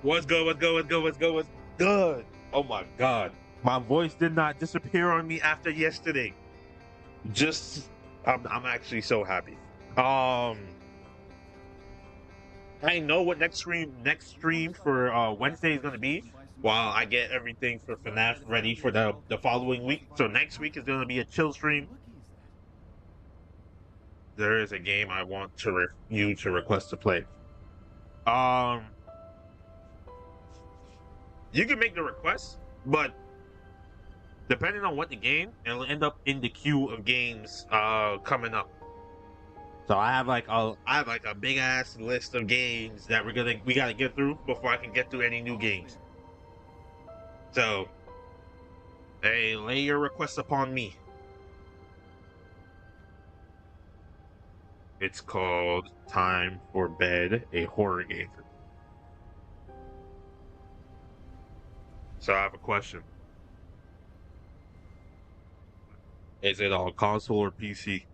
What's good? What's good? What's good? What's good? What's good? Oh my God. My voice did not disappear on me after yesterday. Just, I'm actually so happy. I know what next stream for Wednesday is gonna be. While I get everything for FNAF ready for the following week. So next week is gonna be a chill stream. There is a game I want you to request to play. Um, you can make the request, but depending on what the game, it'll end up in the queue of games coming up. So I have like a big ass list of games that we gotta get through before I can get through any new games. So hey, lay your request upon me. It's called Time for Bed, a horror game. So I have a question. Is it on console or PC?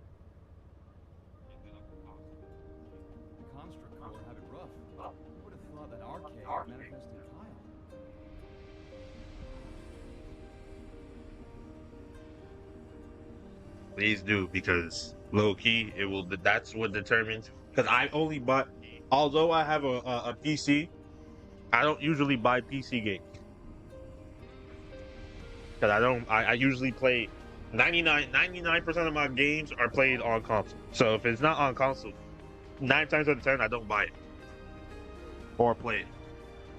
Please do, because low key that's what determines. Because I only buy, although I have a PC, I don't usually buy PC games. Because I usually play 99% of my games are played on console. So if it's not on console, 9 times out of 10 I don't buy it or play it.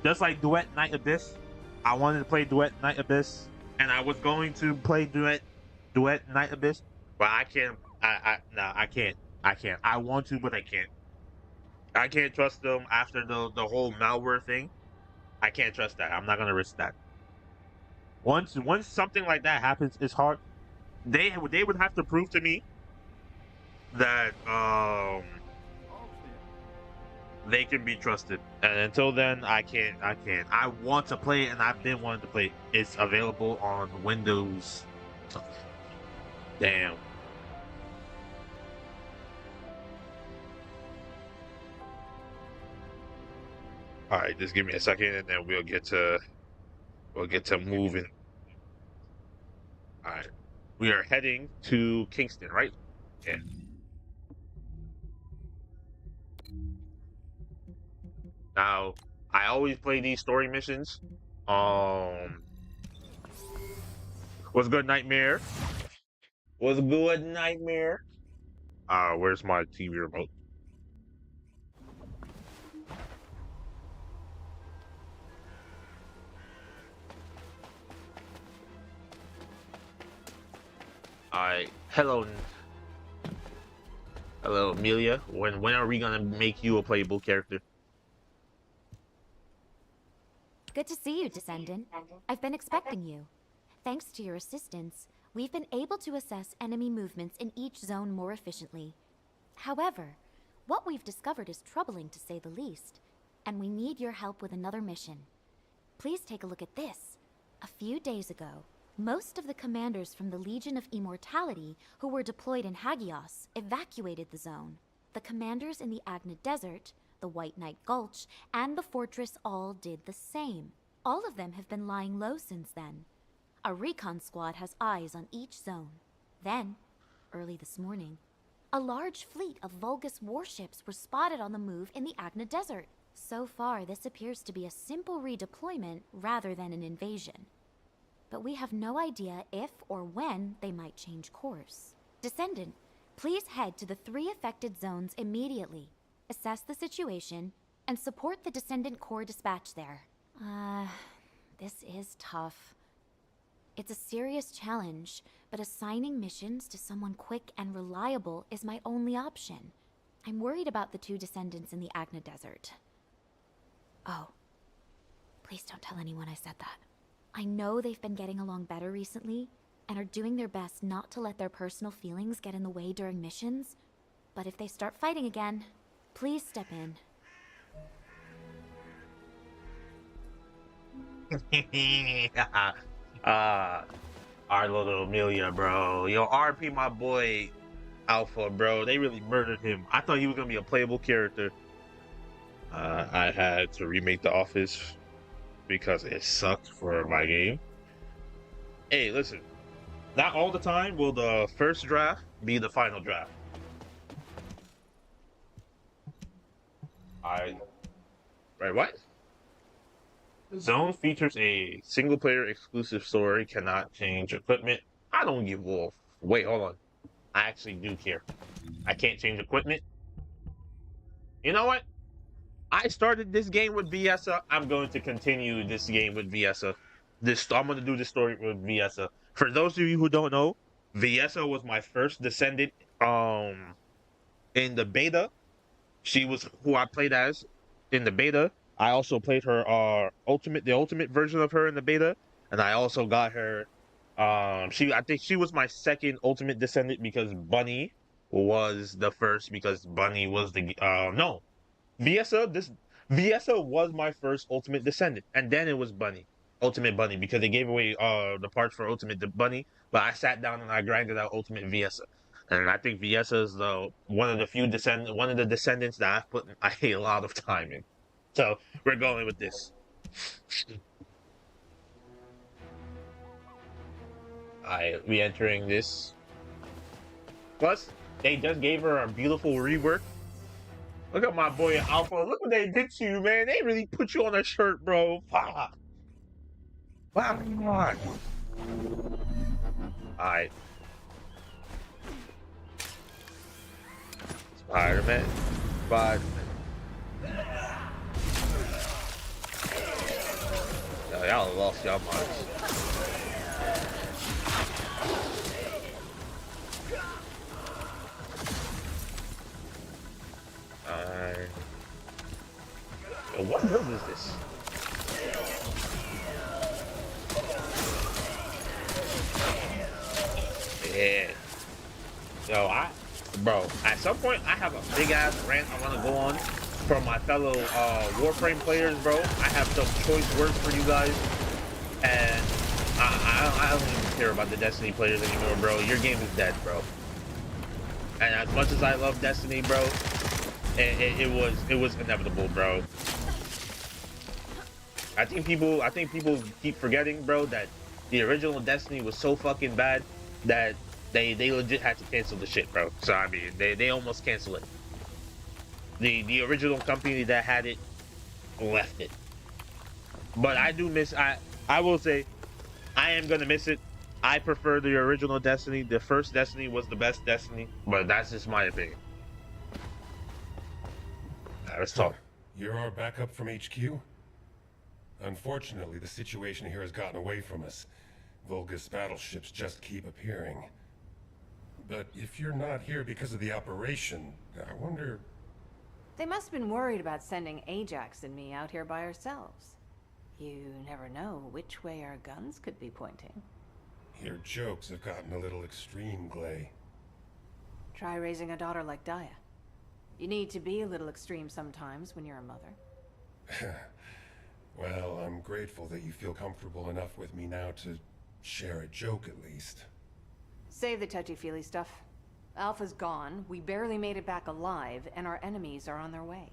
Just like Duet Night Abyss, I wanted to play Duet Night Abyss, and I was going to play Duet Night Abyss, but I can't. I can't. I want to, but I can't. I can't trust them after the whole malware thing. I can't trust that. I'm not gonna risk that. Once something like that happens, it's hard. They would have to prove to me that they can be trusted, and until then I can't. I want to play it, and I've been wanting to play it. It's available on Windows. Damn. All right, just give me a second, and then we'll get to moving. All right, we are heading to Kingston, right? Yeah. Now, I always play these story missions. What's good, Nightmare? What's good, Nightmare? Where's my TV remote? Alright, hello, Amelia. When are we gonna make you a playable character? Good to see you, Descendant. I've been expecting you. Thanks to your assistance, we've been able to assess enemy movements in each zone more efficiently. However, what we've discovered is troubling to say the least, and we need your help with another mission. Please take a look at this. A few days ago, most of the commanders from the Legion of Immortality who were deployed in Hagios evacuated the zone. The commanders in the Agna Desert, the White Knight Gulch, and the fortress all did the same. All of them have been lying low since then. A recon squad has eyes on each zone. Then, early this morning, a large fleet of Vulgus warships were spotted on the move in the Agna Desert. So far, this appears to be a simple redeployment rather than an invasion. But we have no idea if or when they might change course. Descendant, please head to the 3 affected zones immediately. Assess the situation, and support the Descendant Corps dispatch there. This is tough. It's a serious challenge, but assigning missions to someone quick and reliable is my only option. I'm worried about the 2 Descendants in the Agna Desert. Oh, please don't tell anyone I said that. I know they've been getting along better recently, and are doing their best not to let their personal feelings get in the way during missions, but if they start fighting again, please step in. Our little Amelia, bro. Yo, RP my boy Alpha, bro. They really murdered him. I thought he was gonna be a playable character. I had to remake The Office because it sucked for my game. Hey, listen, not all the time will the first draft be the final draft. Right, what? Zone features a single-player exclusive story, cannot change equipment. I don't give a wolf. Wait, hold on. I actually do care. I can't change equipment. You know what? I started this game with Viesa. I'm going to continue this game with Viesa. I'm going to do this story with Viesa. For those of you who don't know, Viesa was my first descendant in the beta. She was who I played as in the beta. I also played her the ultimate version of her in the beta, and I also got her. I think she was my second ultimate descendant because Bunny was the first because Bunny was the no Viesa was my first ultimate descendant, and then it was Ultimate Bunny, because they gave away the parts for Ultimate Bunny, but I sat down and I grinded out Ultimate Viesa. And I think Viesa is one of the descendants that I've put a lot of time in. So we're going with this. I re-entering this. Plus, they just gave her a beautiful rework. Look at my boy Alpha. Look what they did to you, man. They really put you on a shirt, bro. Fuck. Wow. Alright. Spider-Man. Y'all lost y'all minds. What build is this? Yeah. Bro, at some point I have a big ass rant I want to go on for my fellow Warframe players, bro. I have some choice words for you guys, and I don't even care about the Destiny players anymore, bro. Your game is dead, bro. And as much as I love Destiny, bro, it was inevitable, bro. I think people keep forgetting, bro, that the original Destiny was so fucking bad that they legit had to cancel the shit, bro. So I mean, they almost canceled it. The original company that had it left it. But I do miss I will say I am gonna miss it. I prefer the original Destiny. The first Destiny was the best Destiny, but that's just my opinion. Let's talk. You're our backup from HQ? Unfortunately, the situation here has gotten away from us. Vulgus battleships just keep appearing. But if you're not here because of the operation, I wonder... They must have been worried about sending Ajax and me out here by ourselves. You never know which way our guns could be pointing. Your jokes have gotten a little extreme, Glay. Try raising a daughter like Daya. You need to be a little extreme sometimes when you're a mother. Well, I'm grateful that you feel comfortable enough with me now to share a joke at least. Save the touchy-feely stuff. Alpha's gone, we barely made it back alive, and our enemies are on their way.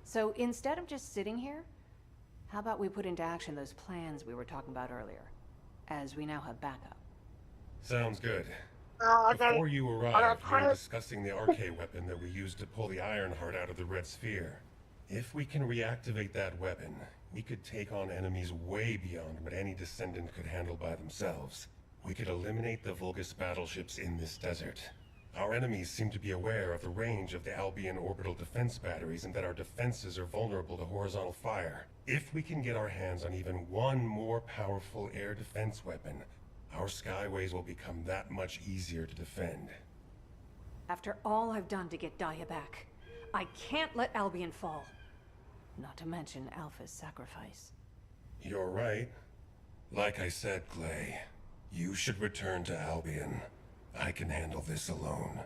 So instead of just sitting here, how about we put into action those plans we were talking about earlier, as we now have backup? Sounds good. Before you arrived, we were discussing the RK weapon that we used to pull the Ironheart out of the Red Sphere. If we can reactivate that weapon, we could take on enemies way beyond what any descendant could handle by themselves. We could eliminate the Vulgus battleships in this desert. Our enemies seem to be aware of the range of the Albion orbital defense batteries and that our defenses are vulnerable to horizontal fire. If we can get our hands on even one more powerful air defense weapon, our skyways will become that much easier to defend. After all I've done to get Daya back, I can't let Albion fall. Not to mention Alpha's sacrifice. You're right. Like I said, Glay, you should return to Albion. I can handle this alone.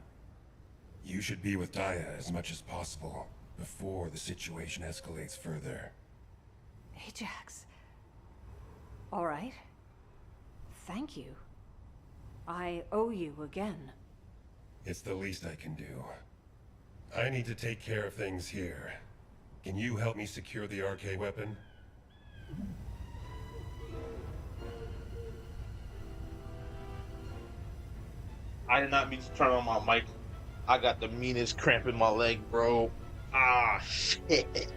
You should be with Daya as much as possible before the situation escalates further. Ajax. All right. Thank you. I owe you again. It's the least I can do. I need to take care of things here. Can you help me secure the RK weapon? I did not mean to turn on my mic. I got the meanest cramp in my leg, bro. Ah, shit.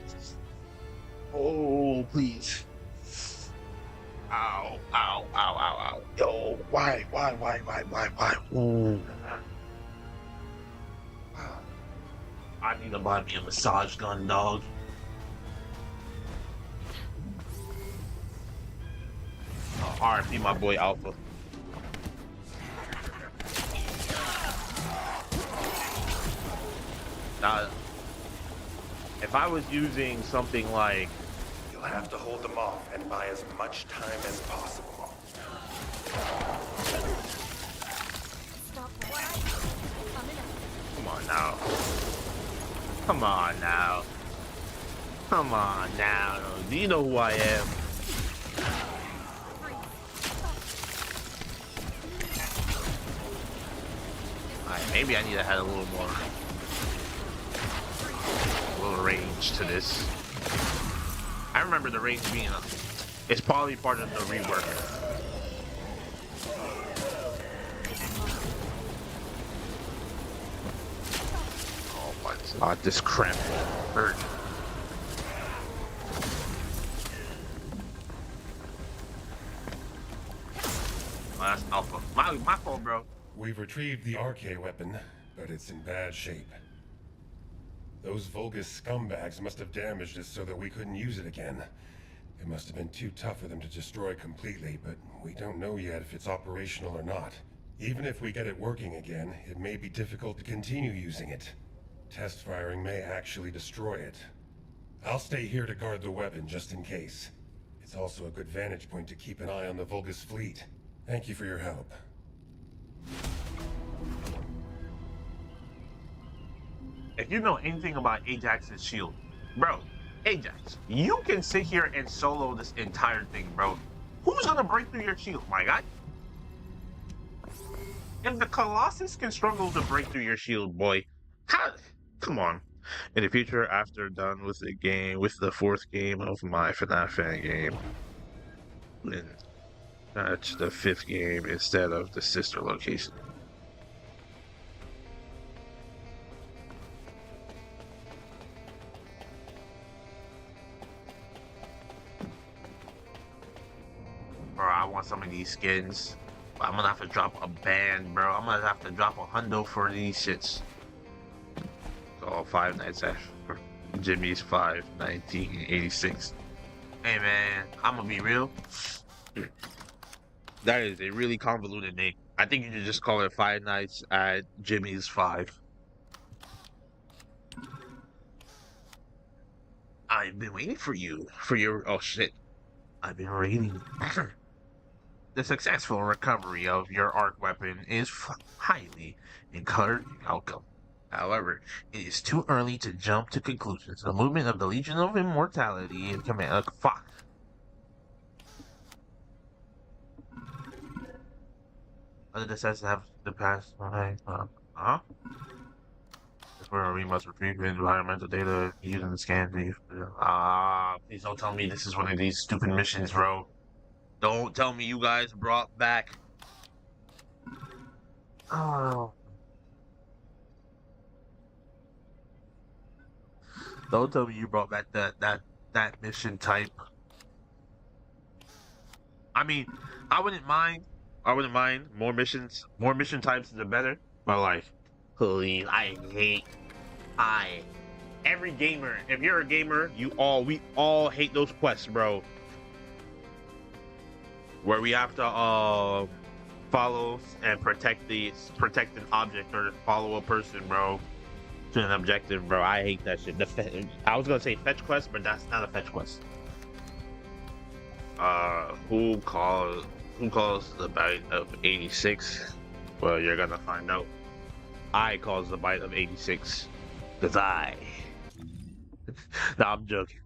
Oh, please. Ow, ow, ow, ow, ow. Yo, why? Ooh. I need to buy me a massage gun, dog. RIP my boy Alpha. Now, if I was using something like... You'll have to hold them off and buy as much time as possible. Come on now. Come on now. Come on now. Do you know who I am? Alright, maybe I need to add a little more range to this. I remember the range being it's probably part of the rework. Oh my god, this cramp hurt. Oh, that's Alpha. My fault, bro. We've retrieved the RK weapon, but it's in bad shape. Those Vulgus scumbags must have damaged it so that we couldn't use it again. It must have been too tough for them to destroy completely, but we don't know yet if it's operational or not. Even if we get it working again, it may be difficult to continue using it. Test firing may actually destroy it. I'll stay here to guard the weapon just in case. It's also a good vantage point to keep an eye on the Vulgus fleet. Thank you for your help. If you know anything about Ajax's shield, bro, Ajax, you can sit here and solo this entire thing, bro. Who's gonna break through your shield, my guy? If the Colossus can struggle to break through your shield, boy, how? Come on. In the future, after done with the game, with the 4th game of my FNAF fan game, then that's the 5th game instead of the sister location. Bro, I want some of these skins. I'm gonna have to drop a band, bro. I'm gonna have to drop a hundo for these shits. So 5 Nights After Jimmy's 5, 1986. Hey man, I'm gonna be real. That is a really convoluted name. I think you should just call it 5 Nights at Jimmy's 5. I've been waiting for you. For your... Oh shit. I've been waiting. The successful recovery of your arc weapon is highly encouraging outcome. However, it is too early to jump to conclusions. The movement of the Legion of Immortality in command. Fuck. Other descendants have the past. Huh? That's where we must retrieve environmental data using the scan. Please don't tell me this is one of these stupid missions, bro. Don't tell me you guys brought back... Oh. Don't tell me you brought back that mission type. I mean, I wouldn't mind more missions. More mission types the better. But like, please, every gamer, if you're a gamer, we all hate those quests, bro. Where we have to follow and protect an object or follow a person, bro, to an objective, bro. I hate that shit. I was gonna say fetch quest, but that's not a fetch quest. Who calls the bite of 86? Well, you're gonna find out. I calls the bite of 86. Cause I. Nah, I'm joking.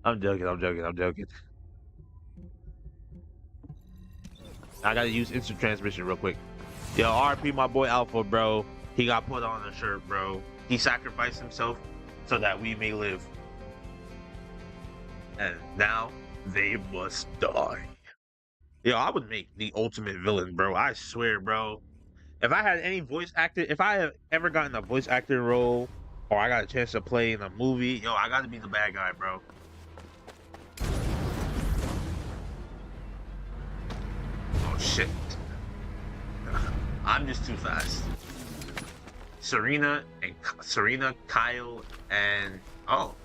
I'm joking. I gotta use instant transmission real quick. Yo, RP my boy Alpha, bro. He got put on a shirt, bro. He sacrificed himself so that we may live. And now they must die. Yo, I would make the ultimate villain, bro. I swear, bro. If I had any voice actor, if I have ever gotten a voice actor role, or I got a chance to play in a movie, yo, I gotta be the bad guy, bro. Oh shit. I'm just too fast. Serena, Kyle, and oh,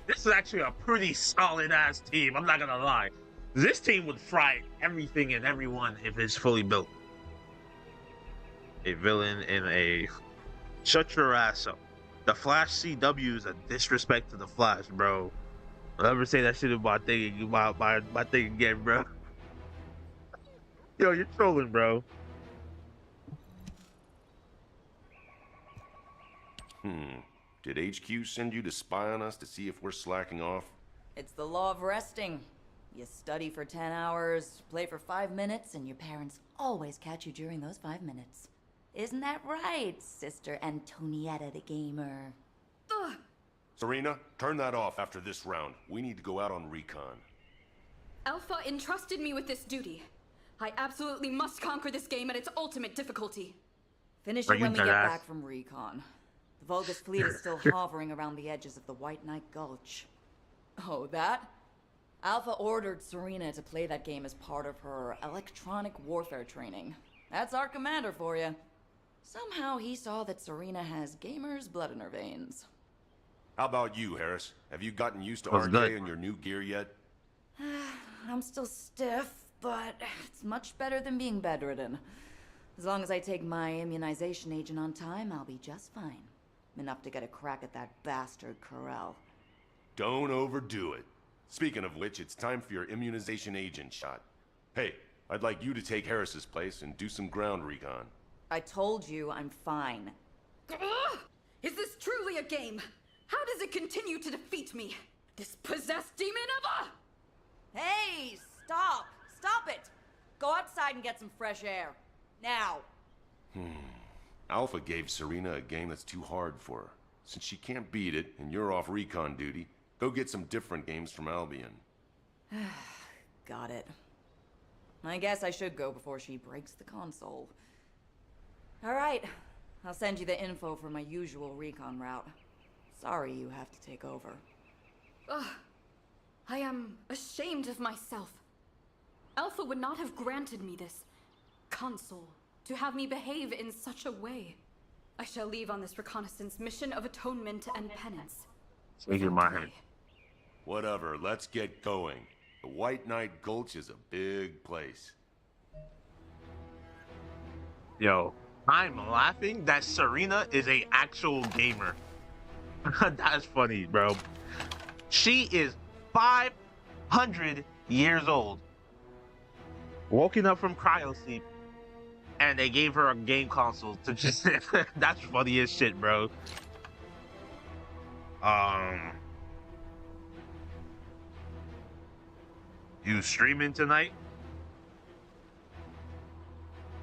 this is actually a pretty solid ass team. I'm not gonna lie. This team would fry everything and everyone if it's fully built. A villain in a shut your ass up. The Flash CW is a disrespect to the Flash, bro. Don't ever say that shit about my thing again, bro. Yo, you're trolling, bro. Did HQ send you to spy on us to see if we're slacking off? It's the law of resting. You study for 10 hours, play for 5 minutes, and your parents always catch you during those 5 minutes. Isn't that right, Sister Antonietta the Gamer? Ugh. Serena, turn that off after this round. We need to go out on recon. Alpha entrusted me with this duty. I absolutely must conquer this game at its ultimate difficulty. Finish it when we get back from recon. The Vulgus fleet is still hovering around the edges of the White Knight Gulch. Oh, that? Alpha ordered Serena to play that game as part of her electronic warfare training. That's our commander for you. Somehow he saw that Serena has gamer's blood in her veins. How about you, Harris? Have you gotten used to RK and your new gear yet? I'm still stiff, but it's much better than being bedridden. As long as I take my immunization agent on time, I'll be just fine. Enough to get a crack at that bastard Corel. Don't overdo it. Speaking of which, it's time for your immunization agent shot. Hey, I'd like you to take Harris's place and do some ground recon. I told you I'm fine. Ugh! Is this truly a game? How does it continue to defeat me? This possessed demon of a... Hey, stop! Stop it! Go outside and get some fresh air. Now! Alpha gave Serena a game that's too hard for her. Since she can't beat it, and you're off recon duty, go get some different games from Albion. Got it. I guess I should go before she breaks the console. Alright, I'll send you the info for my usual recon route. Sorry you have to take over. Ugh. I am ashamed of myself. Alpha would not have granted me this console to have me behave in such a way. I shall leave on this reconnaissance mission of atonement and penance. Take your mind. Whatever, let's get going. The White Knight Gulch is a big place. Yo, I'm laughing that Serena is a actual gamer. That's funny, bro. She is 500 years old, woken up from cryo sleep, and they gave her a game console to just... That's funny as shit, bro. You streaming tonight?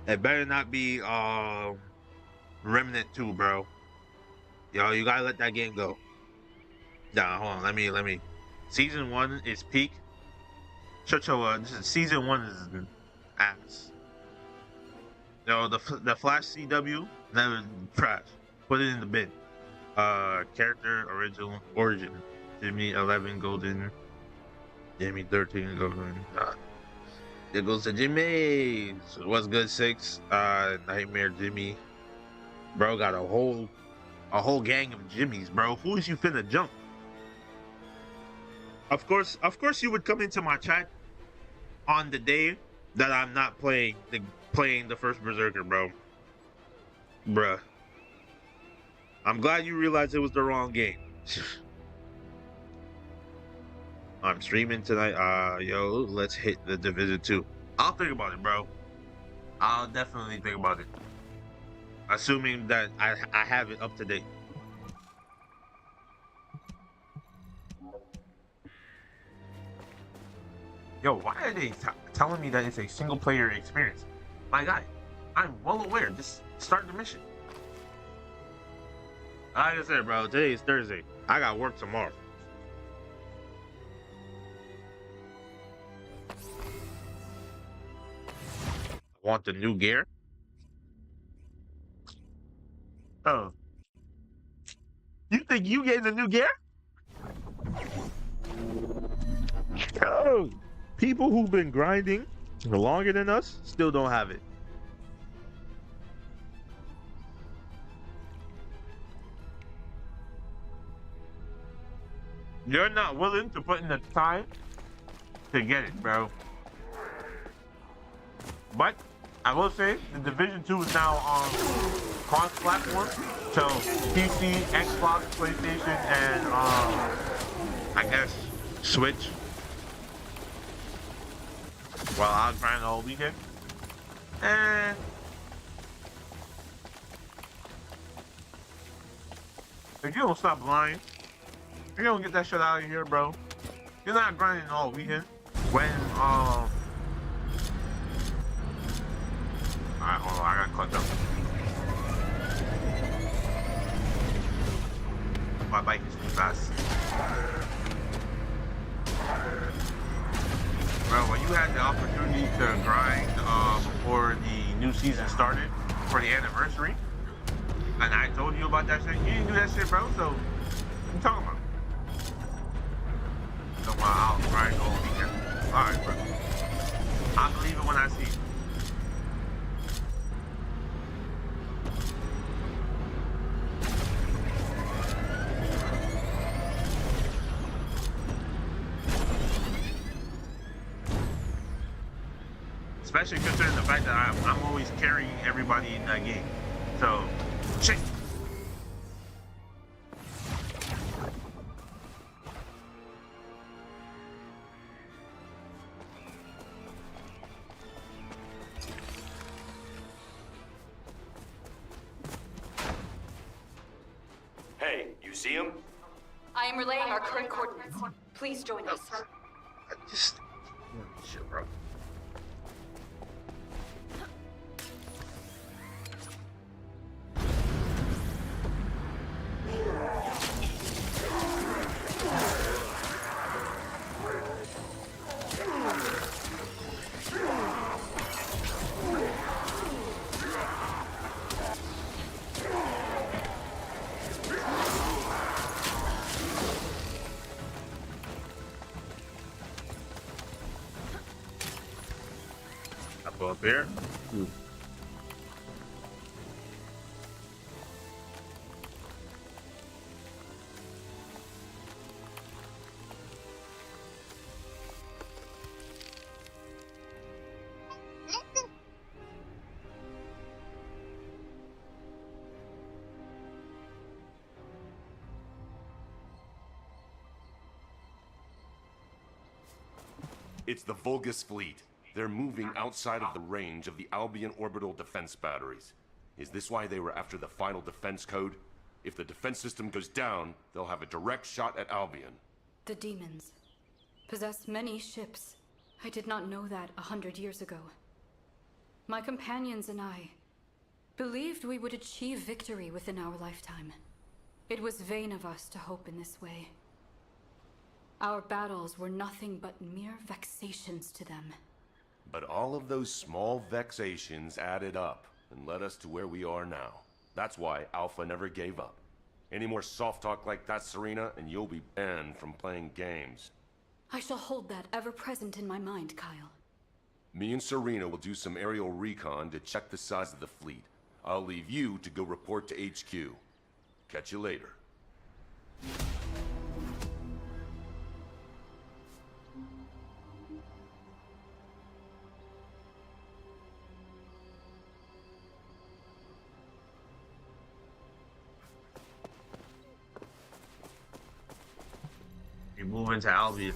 It better not be Remnant 2, bro. Yo, you gotta let that game go. Nah, hold on. Let me. Season 1 is peak. Season 1 is ass. Yo, the Flash CW, never trash. Put it in the bin. Character origin. Jimmy 11 golden. Jimmy 13 golden. There goes to Jimmy. What's good, 6? Nightmare Jimmy. Bro got a whole gang of Jimmys, bro. Who is you finna jump? Of course you would come into my chat on the day that I'm not playing the first Berserker, bro. Bruh. I'm glad you realized it was the wrong game. I'm streaming tonight. Yo, let's hit the Division 2. I'll think about it, bro. I'll definitely think about it. Assuming that I have it up to date. Yo, why are they telling me that it's a single player experience? My guy, I'm well aware. Just start the mission. Like I said, bro, today is Thursday. I got work tomorrow. Want the new gear? Oh, you think you getting the new gear? Oh, people who've been grinding longer than us still don't have it. You're not willing to put in the time to get it, bro. But I will say the Division 2 is now on cross-platform, so PC, Xbox, PlayStation, and I guess Switch. While I was grinding all weekend, and if you don't stop lying, you don't get that shit out of here, bro. You're not grinding all weekend. When alright, hold on, I gotta clutch up. My bike is too fast. Bro, when you had the opportunity to grind before the new season started for the anniversary, and I told you about that shit, you didn't do that shit, bro. So, what you talking about? So, I'll grind all weekend. Alright, bro. I believe it when I see it. Especially considering the fact that I'm always carrying everybody in that game. So, shit. Hey, you see him? I am relaying our current coordinates. Please join us. Shit, bro. Go up here. It's the Vulgus fleet. They're moving outside of the range of the Albion orbital defense batteries. Is this why they were after the final defense code? If the defense system goes down, they'll have a direct shot at Albion. The demons possess many ships. I did not know that 100 years ago. My companions and I believed we would achieve victory within our lifetime. It was vain of us to hope in this way. Our battles were nothing but mere vexations to them. But all of those small vexations added up and led us to where we are now. That's why Alpha never gave up. Any more soft talk like that, Serena, and you'll be banned from playing games. I shall hold that ever present in my mind, Kyle. Me and Serena will do some aerial recon to check the size of the fleet. I'll leave you to go report to HQ. Catch you later. You move into Albion.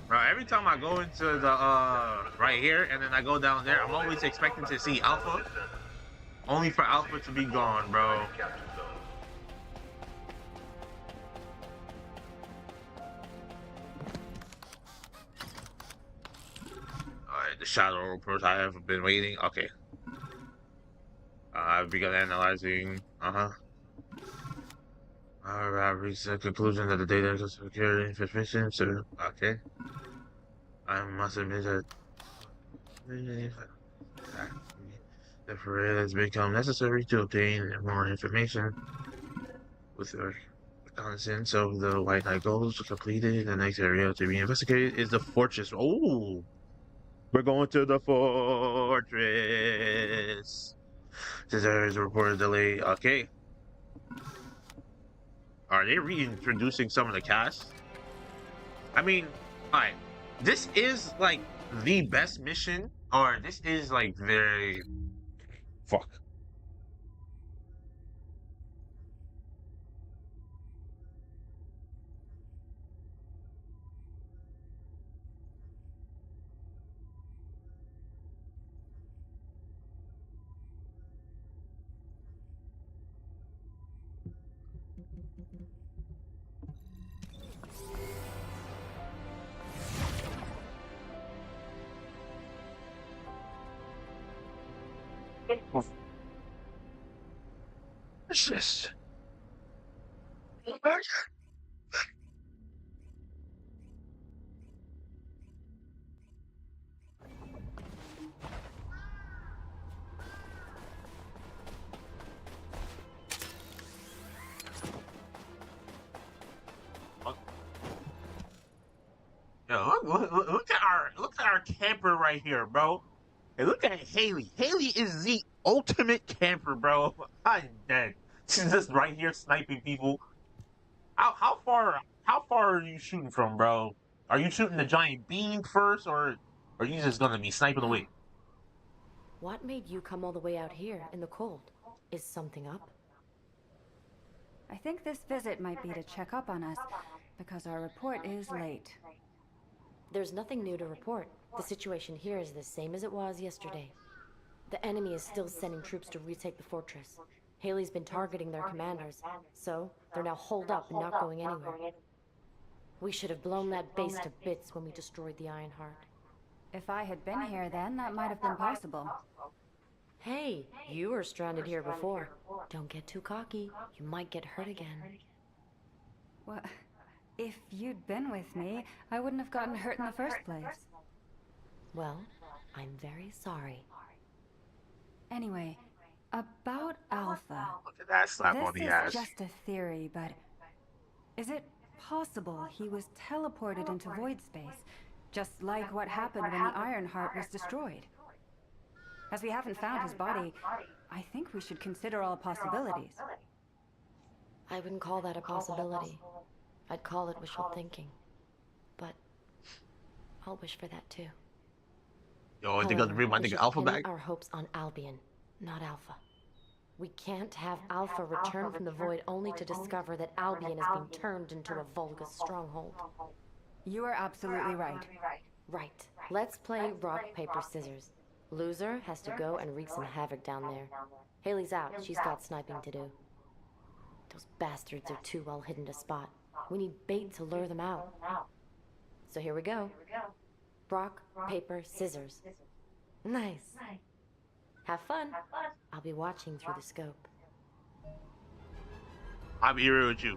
Bro, every time I go into the right here and then I go down there, I'm always expecting to see Alpha. Only for Alpha to be gone, bro. Alright, the shadow approach. I have been waiting. Okay. I've begun analyzing. I've reached the conclusion that the data is secure and insufficient. So, okay. I must admit that the parade has become necessary to obtain more information. With the reconnaissance of the White Knight goals completed, the next area to be investigated is the fortress. Oh, we're going to the fortress. Since there is a reported delay. Okay. Are they reintroducing some of the cast? I mean, alright. This is like the best mission, or this is like very fuck. What's this? Yo, look at our camper right here, bro. And look at Haley. Haley is the ultimate camper, bro. I'm dead. She's just right here sniping people. How far are you shooting from, bro? Are you shooting the giant beam first, or are you just gonna be sniping away? What made you come all the way out here in the cold? Is something up? I think this visit might be to check up on us, because our report is late. There's nothing new to report. The situation here is the same as it was yesterday. The enemy is still sending troops to retake the fortress. Haley's been targeting their commanders, so they're now holed up and not going anywhere. We should have blown that base to bits when we destroyed the Ironheart. If I had been here then, that might have been possible. Hey, you were stranded here before. Don't get too cocky. You might get hurt again. Well, if you'd been with me, I wouldn't have gotten hurt in the first place. Well, I'm very sorry. Anyway, about Alpha. Look at that slap on the ass. This is just a theory, but is it possible he was teleported into void space, just like what happened when the Ironheart was destroyed? As we haven't found his body, I think we should consider all possibilities. I wouldn't call that a possibility. I'd call it wishful thinking. But I'll wish for that too. Yo, they gonna bring my nigga Alpha back? Our hopes on Albion, not Alpha. We can't have Alpha return from the void only to discover that Albion is being turned into a Vulgus stronghold. You are absolutely right. Right. Let's play rock, paper, scissors. Loser has to go and wreak some havoc down there. Haley's out. She's got sniping to do. Those bastards are too well hidden to spot. We need bait to lure them out. So here we go. Rock, paper, scissors. Nice. Have fun. I'll be watching through the scope. I'm here with you.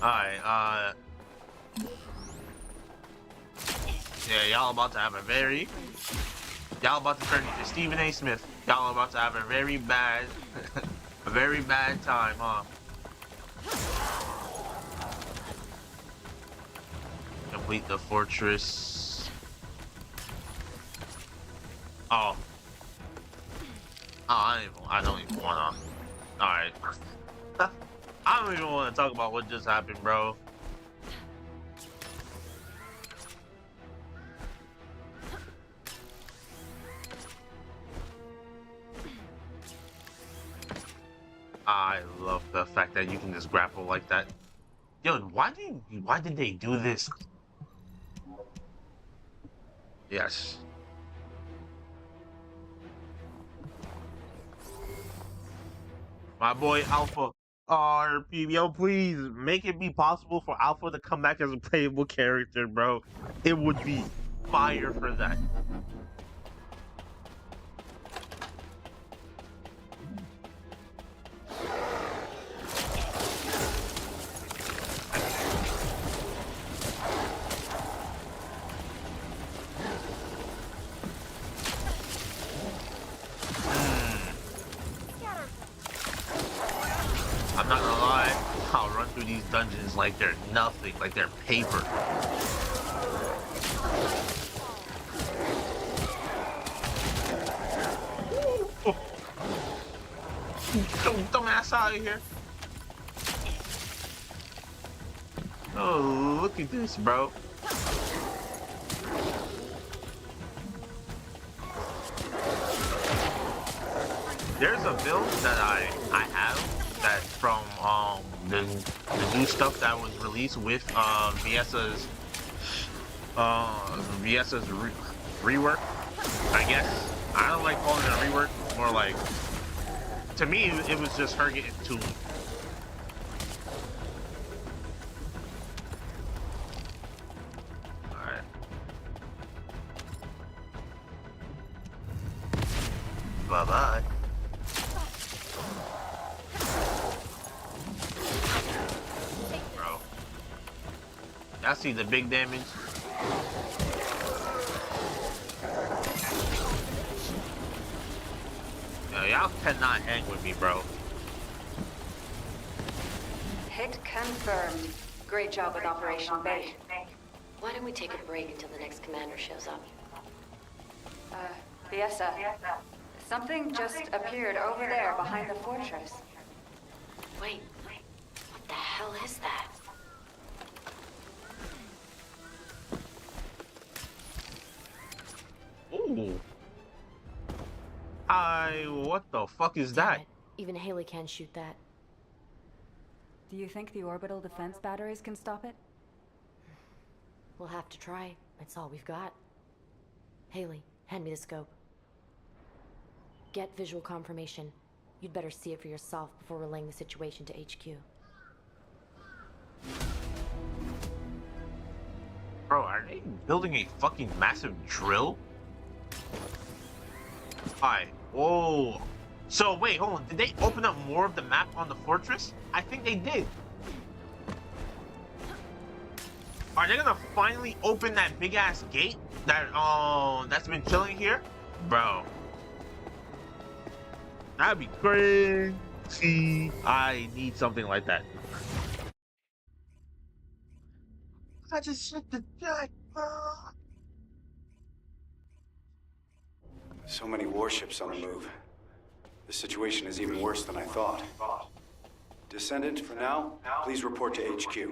Alright, yeah, y'all about to have a very... Y'all about to turn into Stephen A. Smith. Y'all about to have a very bad... a very bad time, huh? Complete the fortress. Oh. I don't even wanna. Alright. I don't even want to talk about what just happened, bro. I love the fact that you can just grapple like that. Yo, why did they do this? Yes. My boy Alpha. RP, yo, please make it be possible for Alpha to come back as a playable character, bro. It would be fire for that. I'm not gonna lie, I'll run through these dungeons like they're nothing, like they're paper. Dumbass out of here. Oh, look at this, bro. There's a build that I have that's from the new stuff that was released with VS's rework. I guess I don't like calling it a rework. More like, to me, it was just her getting tuned. Alright. Bye-bye. Bro. Y'all see the big damage? Y'all cannot hang with me, bro. Hit confirmed. Great job with Operation Bay. Why don't we take a break until the next commander shows up? Fiesta. Something just appeared over there behind the fortress. Wait, what the hell is that? Ooh. What the fuck is that? Even Haley can't shoot that. Do you think the orbital defense batteries can stop it? We'll have to try. It's all we've got. Haley, hand me the scope. Get visual confirmation. You'd better see it for yourself before relaying the situation to HQ. Bro, are they building a fucking massive drill? Alright, whoa. So wait, hold on. Did they open up more of the map on the fortress? I think they did. Are they gonna finally open that big ass gate that's been chilling here? Bro. That'd be crazy. I need something like that. I just hit the jack, bro. So many warships on the move. The situation is even worse than I thought. Descendant, for now, please report to HQ.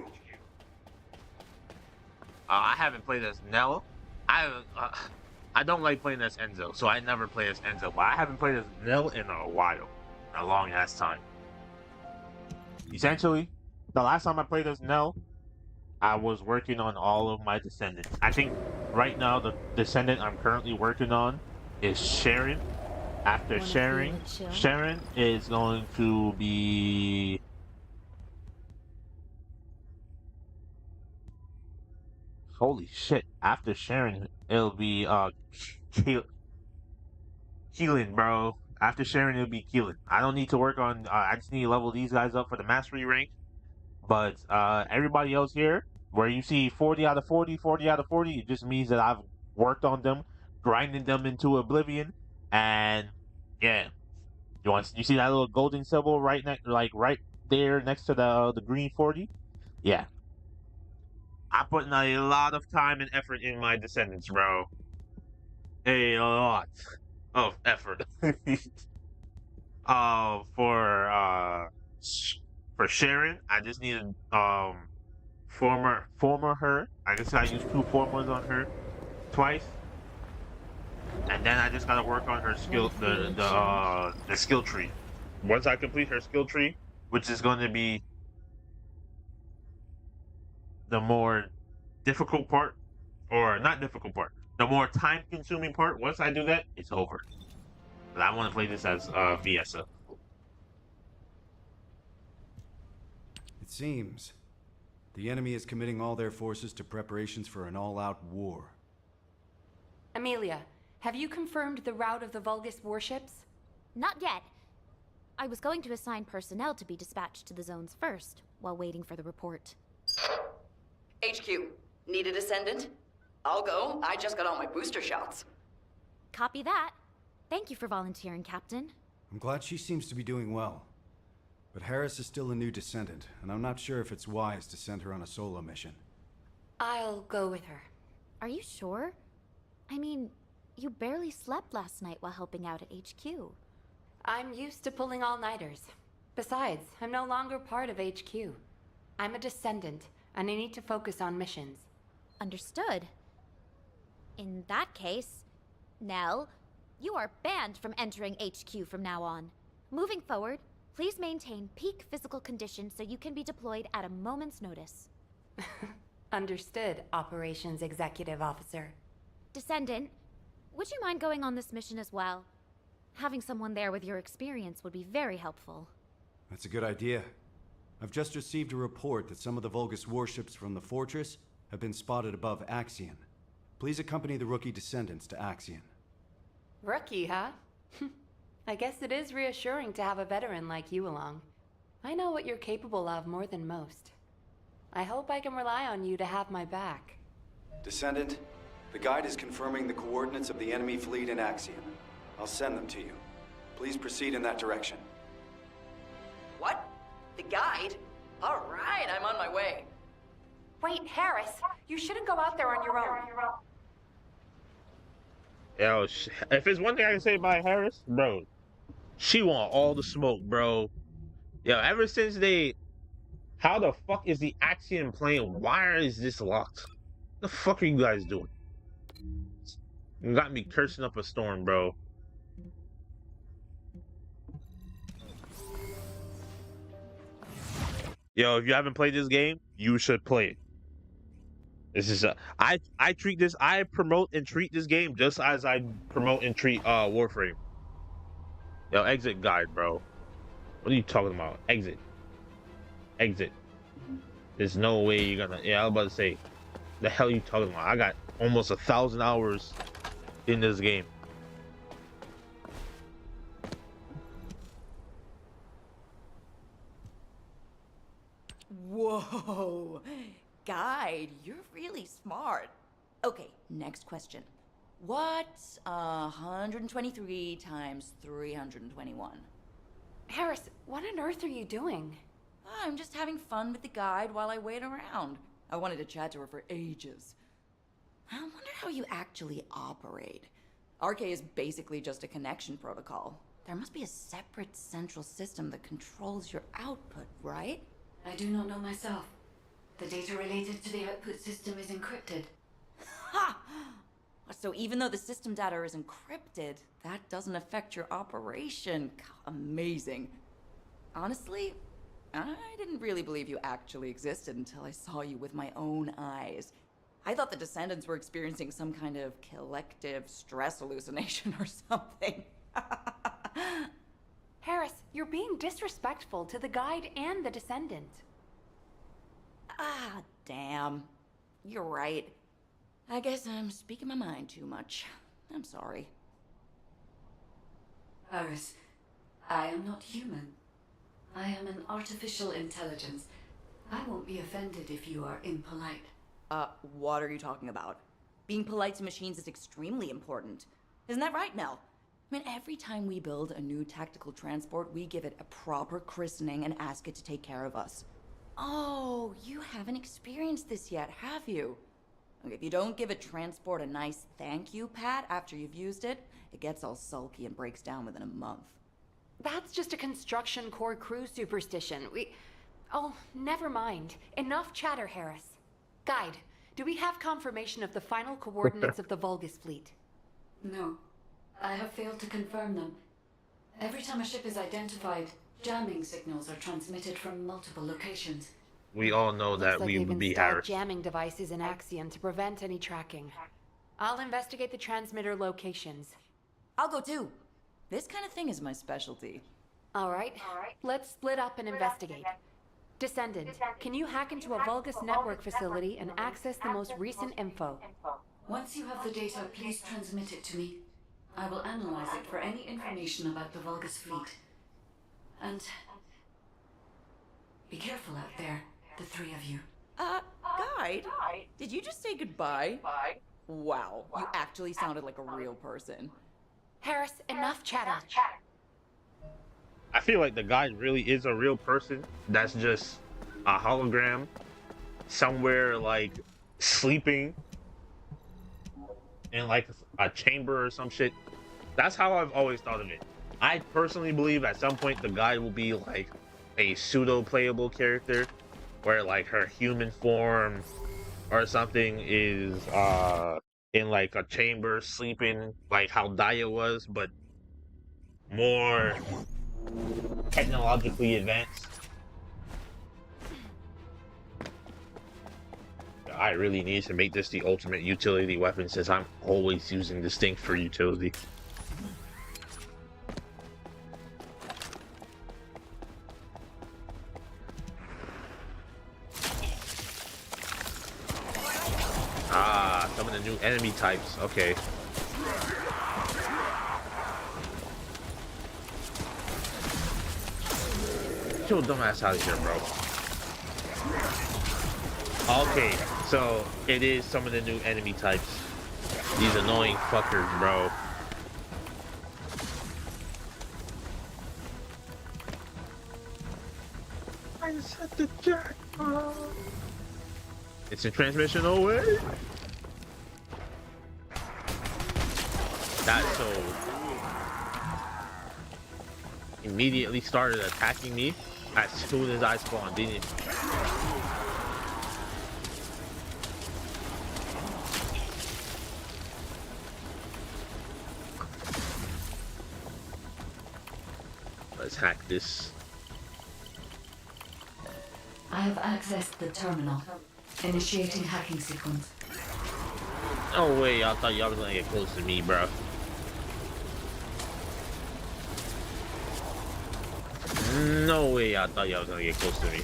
I haven't played as Nell. I don't like playing as Enzo, so I never play as Enzo. But I haven't played as Nell in a while, a long ass time. Essentially, the last time I played as Nell, I was working on all of my descendants. I think right now the descendant I'm currently working on is Sharon. After Sharon is going to be holy shit. After Sharon, it'll be Keelan, bro. After Sharon, it'll be Keelan. I don't need to work on. I just need to level these guys up for the mastery rank. But everybody else here, where you see 40 out of 40, 40 out of 40, it just means that I've worked on them, grinding them into oblivion, and yeah. You see that little golden symbol right right there next to the green 40? Yeah. I'm putting a lot of time and effort in my descendants, bro. A lot of effort. For Sharon, I just need former her. I just gotta use 2 formers on her twice. And then I just gotta work on her skill, the skill tree. Once I complete her skill tree, which is going to be the more difficult part, or not difficult part, the more time-consuming part. Once I do that, it's over. But I want to play this as Fiesta. It seems the enemy is committing all their forces to preparations for an all-out war. Amelia, have you confirmed the route of the Vulgus warships? Not yet. I was going to assign personnel to be dispatched to the zones first, while waiting for the report. HQ, need a descendant? I'll go. I just got all my booster shots. Copy that. Thank you for volunteering, Captain. I'm glad she seems to be doing well. But Harris is still a new descendant, and I'm not sure if it's wise to send her on a solo mission. I'll go with her. Are you sure? I mean, you barely slept last night while helping out at HQ. I'm used to pulling all-nighters. Besides, I'm no longer part of HQ. I'm a descendant, and I need to focus on missions. Understood. In that case, Nell, you are banned from entering HQ from now on. Moving forward, please maintain peak physical condition so you can be deployed at a moment's notice. Understood, Operations Executive Officer. Descendant, would you mind going on this mission as well? Having someone there with your experience would be very helpful. That's a good idea. I've just received a report that some of the Vulgus warships from the fortress have been spotted above Axion. Please accompany the rookie descendants to Axion. Rookie, huh? I guess it is reassuring to have a veteran like you along. I know what you're capable of more than most. I hope I can rely on you to have my back. Descendant, the guide is confirming the coordinates of the enemy fleet in Axion. I'll send them to you. Please proceed in that direction. What? The guide? All right, I'm on my way. Wait, Harris, you shouldn't go out there on your own. Yo, if there's one thing I can say about Harris, bro, she want all the smoke, bro. Yo, ever since how the fuck is the Axiom playing? Why is this locked? The fuck are you guys doing? You got me cursing up a storm, bro. Yo, if you haven't played this game, you should play it. This is I promote and treat this game just as I promote and treat Warframe. Yo, exit guide, bro. What are you talking about? Exit. Exit. There's no way you're gonna. Yeah, I was about to say, the hell are you talking about? I got almost 1,000 hours in this game. Whoa. Guide, you're really smart. Okay, next question. What's 123 times 321? Harris, what on earth are you doing? I'm just having fun with the guide while I wait around. I wanted to chat to her for ages. I wonder how you actually operate. RK is basically just a connection protocol. There must be a separate central system that controls your output, right? I do not know myself. The data related to the output system is encrypted. Ha! So even though the system data is encrypted, that doesn't affect your operation. Amazing. Honestly, I didn't really believe you actually existed until I saw you with my own eyes. I thought the Descendants were experiencing some kind of collective stress hallucination or something. Harris, you're being disrespectful to the guide and the Descendant. Ah, damn. You're right. I guess I'm speaking my mind too much. I'm sorry. Harris, I am not human. I am an artificial intelligence. I won't be offended if you are impolite. What are you talking about? Being polite to machines is extremely important. Isn't that right, Nell? I mean, every time we build a new tactical transport, we give it a proper christening and ask it to take care of us. Oh, you haven't experienced this yet, have you? Okay, if you don't give a transport a nice thank you pat after you've used it, it gets all sulky and breaks down within a month. That's just a construction core crew superstition. Oh, never mind. Enough chatter, Harris. Guide, do we have confirmation of the final coordinates of the Vulgus fleet? No. I have failed to confirm them. Every time a ship is identified, jamming signals are transmitted from multiple locations. We all know that we would be Harris. Jamming devices in Axion to prevent any tracking. I'll investigate the transmitter locations. I'll go too. This kind of thing is my specialty. All right. Let's split up and investigate. Descendant, can you hack into a Vulgus network facility and access the most recent info? Once you have the data, please transmit it to me. I will analyze it for any information about the Vulgus fleet. And be careful out there, the three of you. Guide? Did you just say goodbye? Wow, you actually sounded like a real person. Harris, enough chatter. I feel like the guy really is a real person that's just a hologram somewhere, like, sleeping in, like, a chamber or some shit. That's how I've always thought of it. I personally believe at some point the guy will be, like, a pseudo-playable character where, like, her human form or something is in, like, a chamber sleeping, like how Daya was, but more technologically advanced. I really need to make this the ultimate utility weapon since I'm always using this thing for utility. Ah, some of the new enemy types. Okay. Get your dumb ass out of here, bro. Okay, so it is some of the new enemy types. These annoying fuckers, bro. I set the jackpot. It's in transmission away. That so immediately started attacking me as soon as I spawned, didn't it? Let's hack this. I have accessed the terminal. Initiating hacking sequence. No way, I thought y'all was gonna get close to me, bro. No way, I thought y'all was gonna get close to me.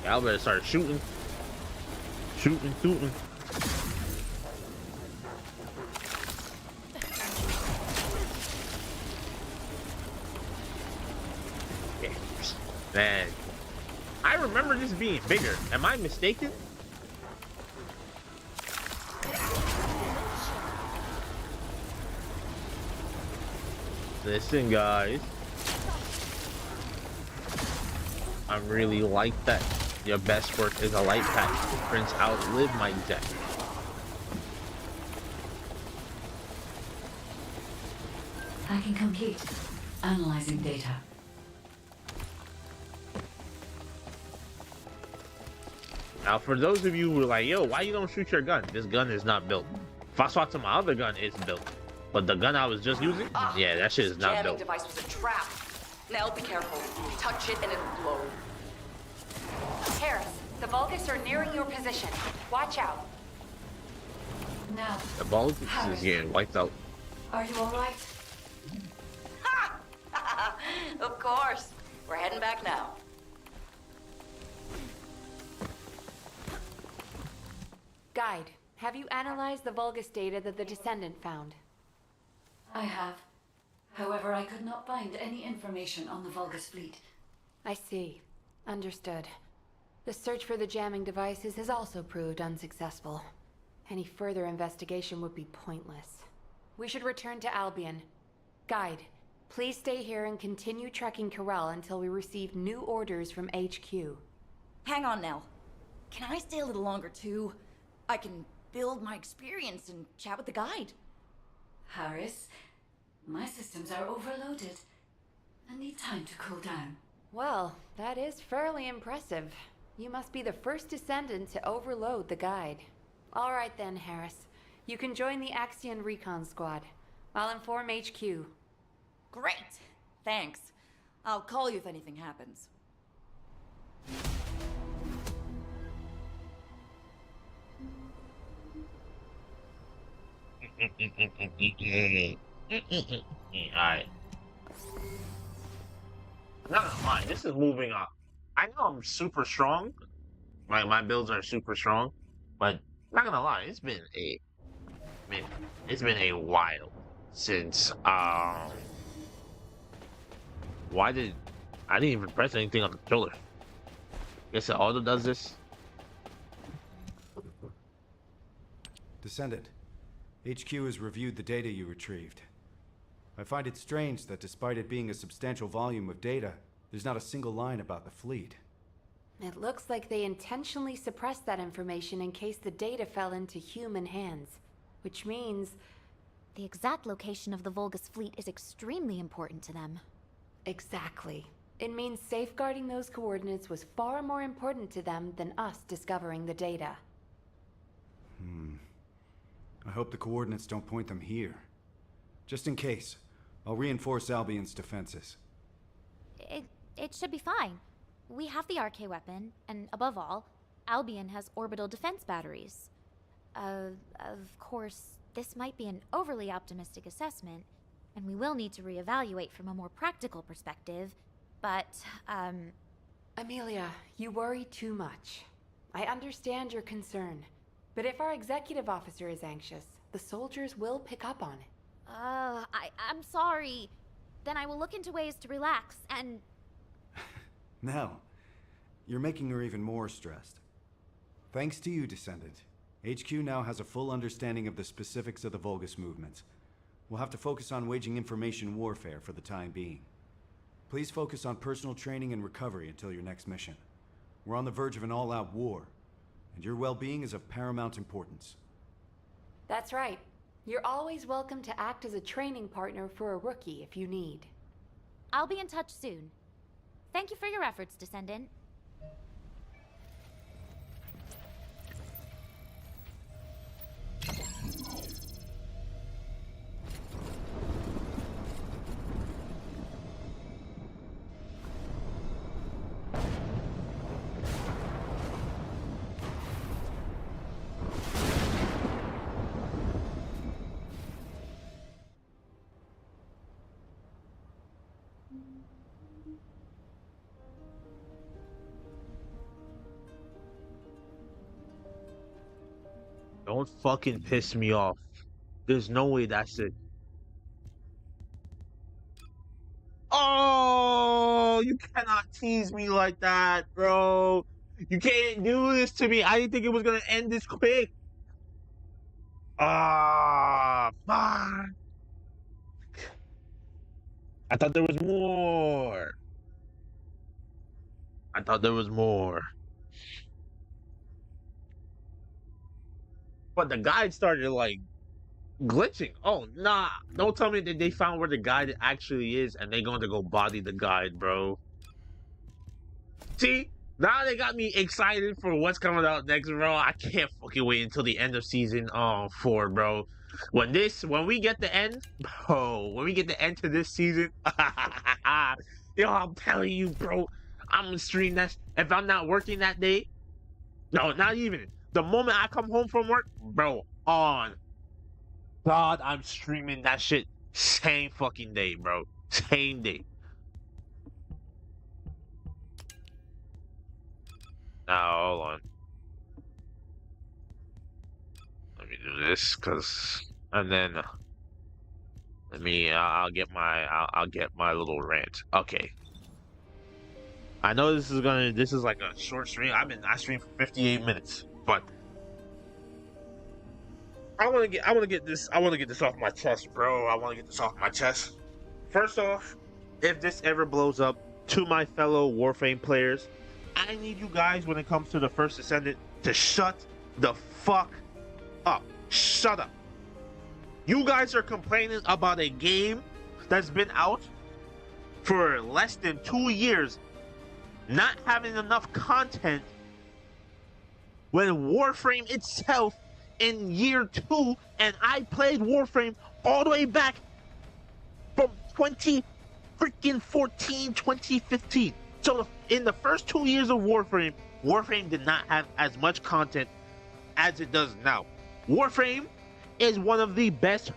Y'all better start shooting. Shooting. Man, I remember this being bigger. Am I mistaken? Listen, guys. I really like that. Your best work is a light pack. Prince outlived my deck. Hacking complete. Analyzing data. Now, for those of you who are like, yo, why you don't shoot your gun? This gun is not built. If I swap to my other gun, it's built. But the gun I was just using, yeah, that shit is not built. The jamming device was a trap. Nell, be careful. Touch it and it'll blow. Harris, the Vulgus are nearing your position. Watch out. Now, The Vulgus is getting wiped out. are you alright? Of course. We're heading back now. Guide, have you analyzed the Vulgus data that the Descendant found? I have. However, I could not find any information on the Vulgus fleet. I see. Understood. The search for the jamming devices has also proved unsuccessful. Any further investigation would be pointless. We should return to Albion. Guide, please stay here and continue trekking Corel until we receive new orders from HQ. Hang on, Nell. Can I stay a little longer, too? I can build my experience and chat with the guide. Harris, my systems are overloaded. I need time to cool down. Well, that is fairly impressive. You must be the first Descendant to overload the guide. All right then, Harris. You can join the Axion Recon Squad. I'll inform HQ. Great! Thanks. I'll call you if anything happens. Alright. Not gonna lie, this is moving up I know I'm super strong. My builds are super strong, but not gonna lie, it's been a while since why did I didn't even press anything on the controller? Guess it auto does this. Descendant, HQ has reviewed the data you retrieved. I find it strange that despite it being a substantial volume of data, there's not a single line about the fleet. It looks like they intentionally suppressed that information in case the data fell into human hands. Which means... The exact location of the Vulgus fleet is extremely important to them. Exactly. It means safeguarding those coordinates was far more important to them than us discovering the data. I hope the coordinates don't point them here. Just in case, I'll reinforce Albion's defenses. It should be fine. We have the RK weapon, and above all, Albion has orbital defense batteries. Of course, this might be an overly optimistic assessment, and we will need to reevaluate from a more practical perspective, but, Amelia, you worry too much. I understand your concern, but if our executive officer is anxious, the soldiers will pick up on it. I'm sorry. Then I will look into ways to relax, and... Now, you're making her even more stressed. Thanks to you, Descendant, HQ now has a full understanding of the specifics of the Vulgus movements. We'll have to focus on waging information warfare for the time being. Please focus on personal training and recovery until your next mission. We're on the verge of an all-out war, and your well-being is of paramount importance. That's right. You're always welcome to act as a training partner for a rookie if you need. I'll be in touch soon. Thank you for your efforts, Descendant. Don't fucking piss me off. There's no way that's it. Oh, you cannot tease me like that, bro. You can't do this to me. I didn't think it was gonna end this quick. Fuck. I thought there was more. But the guide started like glitching. Oh nah. Don't tell me that they found where the guide actually is and they're going to go body the guide, bro. See? Now they got me excited for what's coming out next, bro. I can't fucking wait until the end of season 4, bro. When we get the end, bro, when we get the end to this season, yo, I'm telling you, bro, I'm gonna stream that. If I'm not working that day, no, not even. The moment I come home from work, bro, on God, I'm streaming that shit same fucking day, bro. Same day. Now, hold on. Let me do this, and then I'll get my little rant. Okay. I know this is like a short stream. I streamed for 58 minutes, but I want to get this off my chest, bro. I want to get this off my chest. First off, if this ever blows up, to my fellow Warframe players, I need you guys, when it comes to the first Descendant, to shut the fuck up. Shut up. You guys are complaining about a game that's been out for less than 2 years, not having enough content, when Warframe itself in year 2, and I played Warframe all the way back from 2014, 2015. So in the first 2 years of Warframe, Warframe did not have as much content as it does now. Warframe is one of the best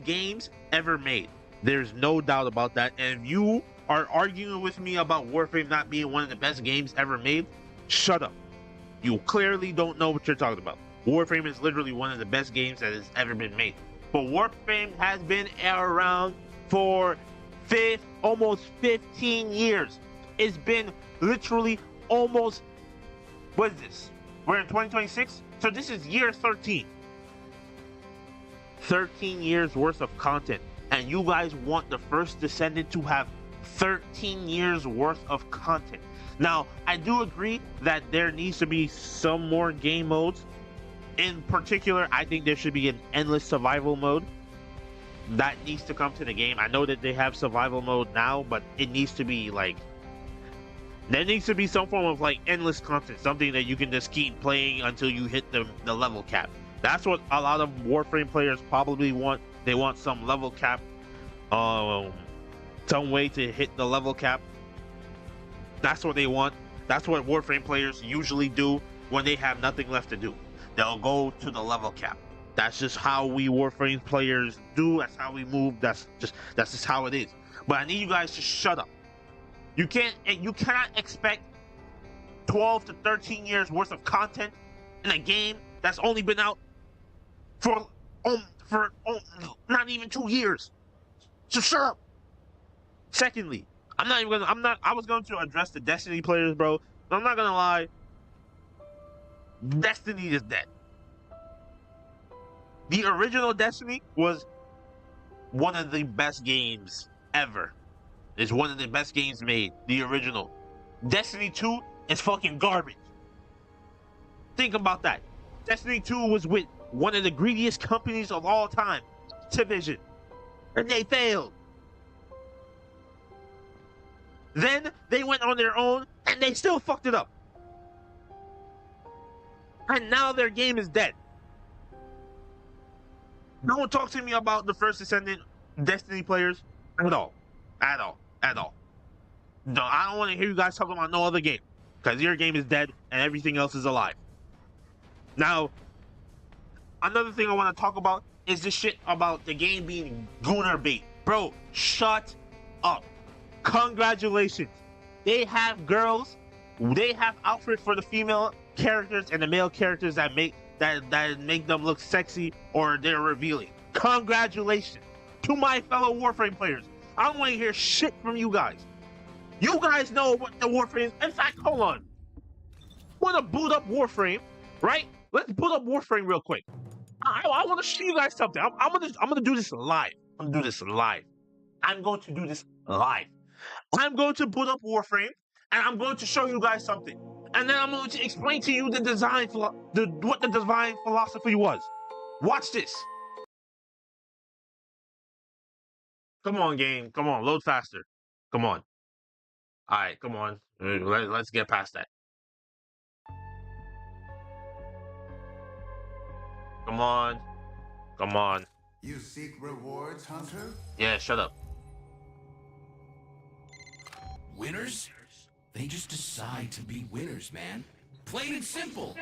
games ever made. There's no doubt about that. And if you are arguing with me about Warframe not being one of the best games ever made, shut up. You clearly don't know what you're talking about. Warframe is literally one of the best games that has ever been made. But Warframe has been around for almost 15 years. It's been literally almost, what is this? We're in 2026? So this is year 13. 13 years worth of content. And you guys want the first Descendant to have 13 years worth of content. Now, I do agree that there needs to be some more game modes. In particular, I think there should be an endless survival mode. That needs to come to the game. I know that they have survival mode now, but it needs to be like, there needs to be some form of like endless content, something that you can just keep playing until you hit the level cap. That's what a lot of Warframe players probably want. They want some level cap, some way to hit the level cap. That's what they want. That's what Warframe players usually do when they have nothing left to do. They'll go to the level cap. That's just how we Warframe players do. That's how we move. That's just how it is. But I need you guys to shut up. You cannot expect 12 to 13 years worth of content in a game that's only been out for not even 2 years. So shut up. Secondly, I was going to address the Destiny players, bro. I'm not gonna lie. Destiny is dead. The original Destiny was one of the best games ever. It's one of the best games made. The original. Destiny 2 is fucking garbage. Think about that. Destiny 2 was with one of the greediest companies of all time, Activision, and they failed. Then they went on their own and they still fucked it up. And now their game is dead. Don't talk to me about the first Descendant Destiny players at all. At all. At all. No, I don't want to hear you guys talking about no other game. Because your game is dead and everything else is alive. Now, another thing I want to talk about is this shit about the game being Gunner bait. Bro, shut up. Congratulations. They have girls. They have outfits for the female characters and the male characters that make them look sexy or they're revealing. Congratulations to my fellow Warframe players. I don't want to hear shit from you guys. You guys know what the Warframe is. In fact, hold on. Want to boot up Warframe, right? Let's boot up Warframe real quick. I want to show you guys something. I'm gonna do this live. I'm going to do this live. I'm going to boot up Warframe and I'm going to show you guys something. And then I'm going to explain to you what the design philosophy was. Watch this. Come on, game. Come on, load faster. Come on. All right, come on. Let's get past that. Come on. Come on. You seek rewards, Hunter? Yeah, shut up. Winners? They just decide to be winners, man. Plain and simple.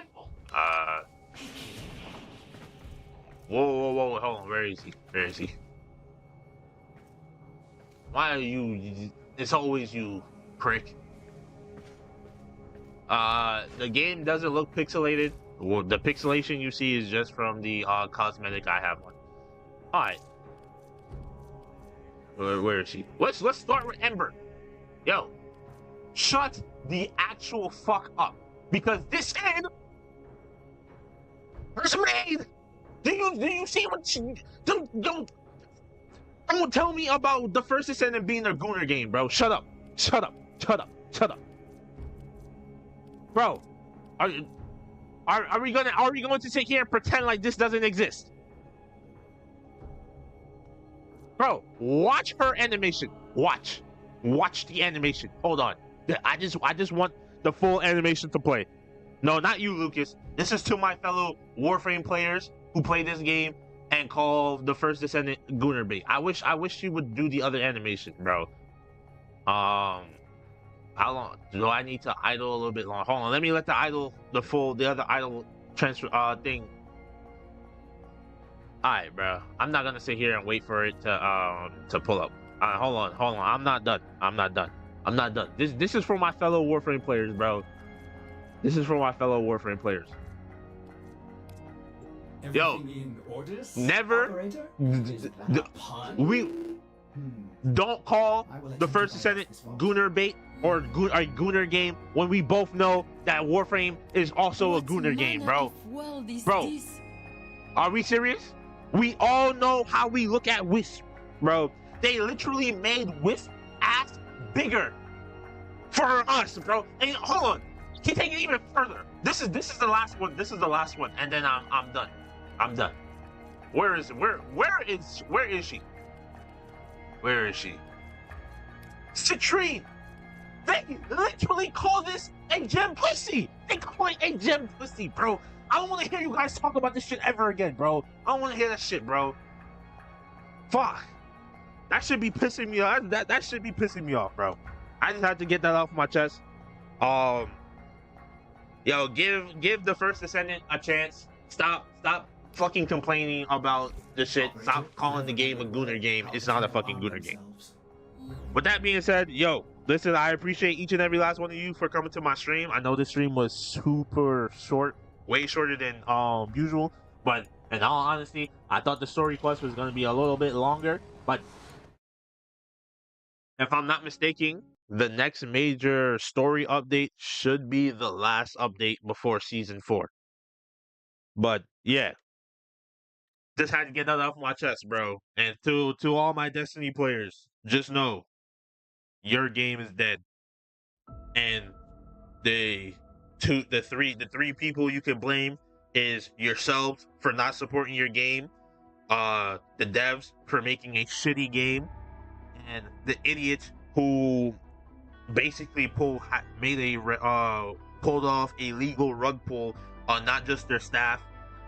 Whoa. Hold on. Where is he? Why are you... It's always you, prick. The game doesn't look pixelated. Well, the pixelation you see is just from the cosmetic I have on. Alright. Where is she? Let's start with Ember. Yo. Shut the actual fuck up. Because this game was made. Do you see what she... Don't tell me about the first Descendant being a Gunner game, bro. Shut up. Bro, are we going to sit here and pretend like this doesn't exist? Bro, watch her animation. Watch the animation. Hold on. I just want the full animation to play. No, not you, Lucas. This is to my fellow Warframe players who play this game and call the first Descendant Gunner bait. I wish you would do the other animation, bro. How long do I need to idle a little bit long? Hold on, let me let the other idle transfer thing. Alright, bro. I'm not gonna sit here and wait for it to pull up. Hold on. I'm not done. I'm not done. This is for my fellow Warframe players, bro. This is for my fellow Warframe players. Yo, in orders, never. We don't call the first descendant Gooner bait or Gooner game when we both know that Warframe is also a Gooner game, bro. Bro, are we serious? We all know how we look at Wisp, bro. They literally made Wisp ass bigger for us, bro. And hold on, can take it even further. This is the last one. This is the last one, and then I'm done. I'm done. Where is she? Where is she? Citrine! They literally call this a gem pussy! They call it a gem pussy, bro. I don't want to hear you guys talk about this shit ever again, bro. I don't want to hear that shit, bro. Fuck. That should be pissing me off. That should be pissing me off, bro. I just had to get that off my chest. Yo, give the first descendant a chance. Stop fucking complaining about the shit. Stop calling the game a Gooner game. It's not a fucking Gooner game. With that being said, yo, listen, I appreciate each and every last one of you for coming to my stream. I know this stream was super short, way shorter than usual, but in all honesty, I thought the story quest was going to be a little bit longer, but if I'm not mistaken, the next major story update should be the last update before season 4. But yeah, just had to get that off my chest, bro. And to all my Destiny players, just know your game is dead. And the three people you can blame is yourselves for not supporting your game, the devs for making a shitty game, and the idiots who basically pulled off a legal rug pull on not just their staff,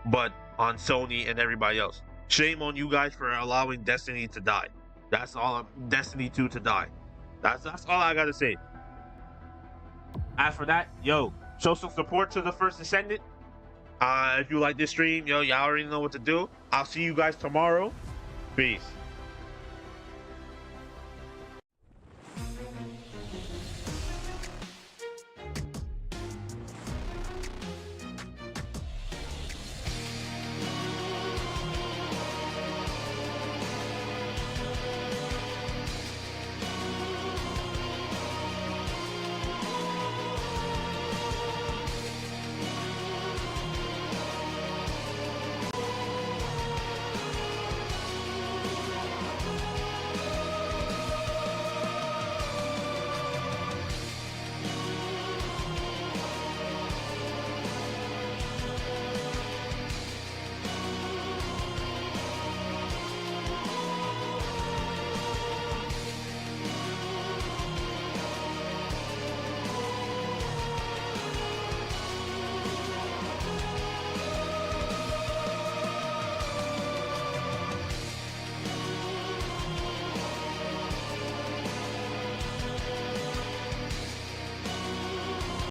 but on Sony and everybody else. Shame on you guys for allowing Destiny to die. That's all. Destiny 2 to die. That's all I gotta say. After that, yo, show some support to the first descendant. If you like this stream, yo, y'all already know what to do. I'll see you guys tomorrow. Peace.